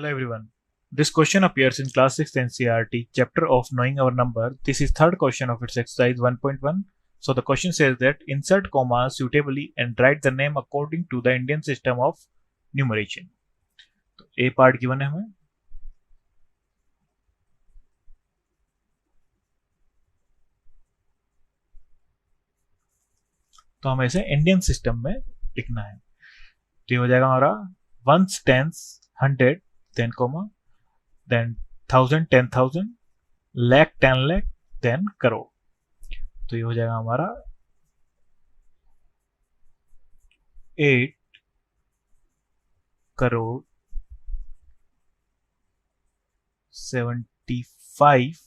Hello everyone. This question appears in Class 6 NCERT, chapter of Knowing Our Number. This is third question of its exercise 1.1. So the question says that insert comma suitably and write the name according to the Indian System of Numeration. तो A part given है हमें. तो हमें इसे Indian system में लिखना है. तो ये हो जाएगा हमारा ones, tens, 100, then comma, then 1000, 10,000, lakh, 10 lakh, then crore. तो ये हो जाएगा हमारा 8 करोड़ 75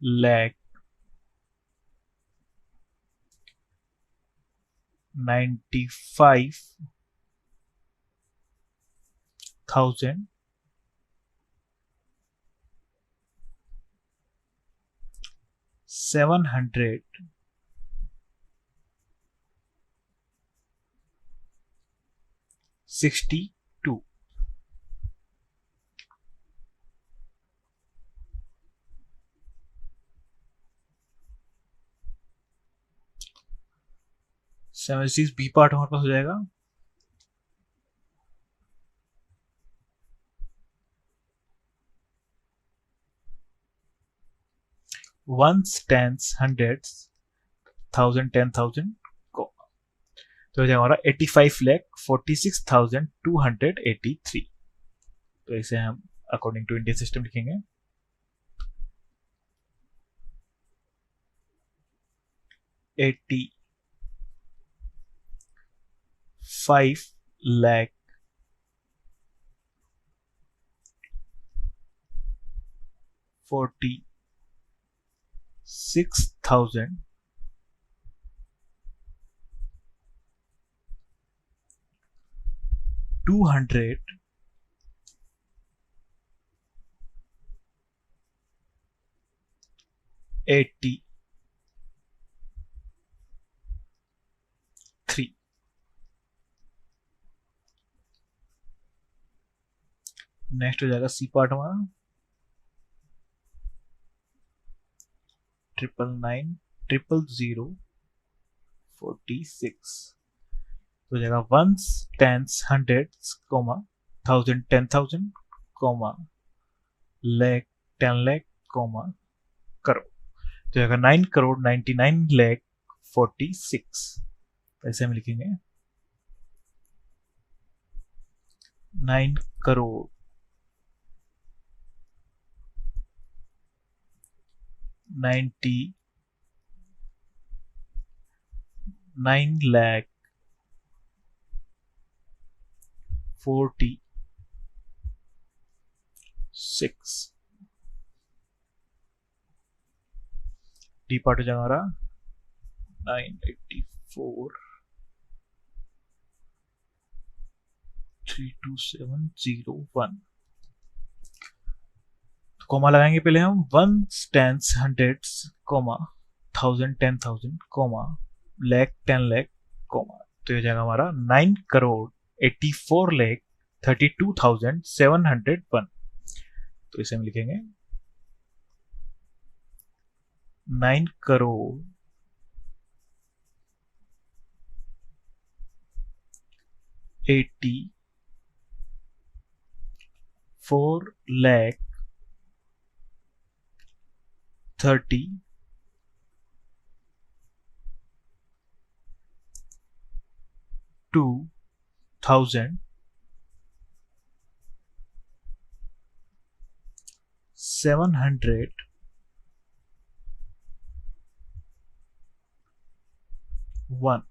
लाख 95,000 700 62. बी पार्ट हमारे पास हो जाएगा. वंस, टेंस, हंड्रेड्स, 1000, 10,000 को तो हो जाएगा हमारा 85,46,283. तो इसे हम अकॉर्डिंग टू इंडियन सिस्टम लिखेंगे. 85 लाख 46,283. 83. नेक्स्ट हो जाएगा सी पार्ट हमारा 999,000,46. तो हो जाएगा ones, tens, hundreds, comma, 1000, 10,000, comma, lakh, 10 lakh, comma, crore. तो जाएगा 9 करोड़ 99 लाख 46. ऐसे हम लिखेंगे 9 करोड़ 99 लाख 46. डी पार्ट हो जाएगा हमारा 984,32701. तो कॉमा लगाएंगे पहले हम. Ones, tens, hundreds, comma, 1000, 10,000, comma, lakh, 10 lakh, comma. तो ये जाएगा हमारा 9 करोड़ 84 लाख 32,701. तो इसे हम लिखेंगे 9 crore 84 lakh 32,701.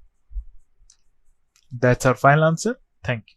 That's our final answer. Thank you.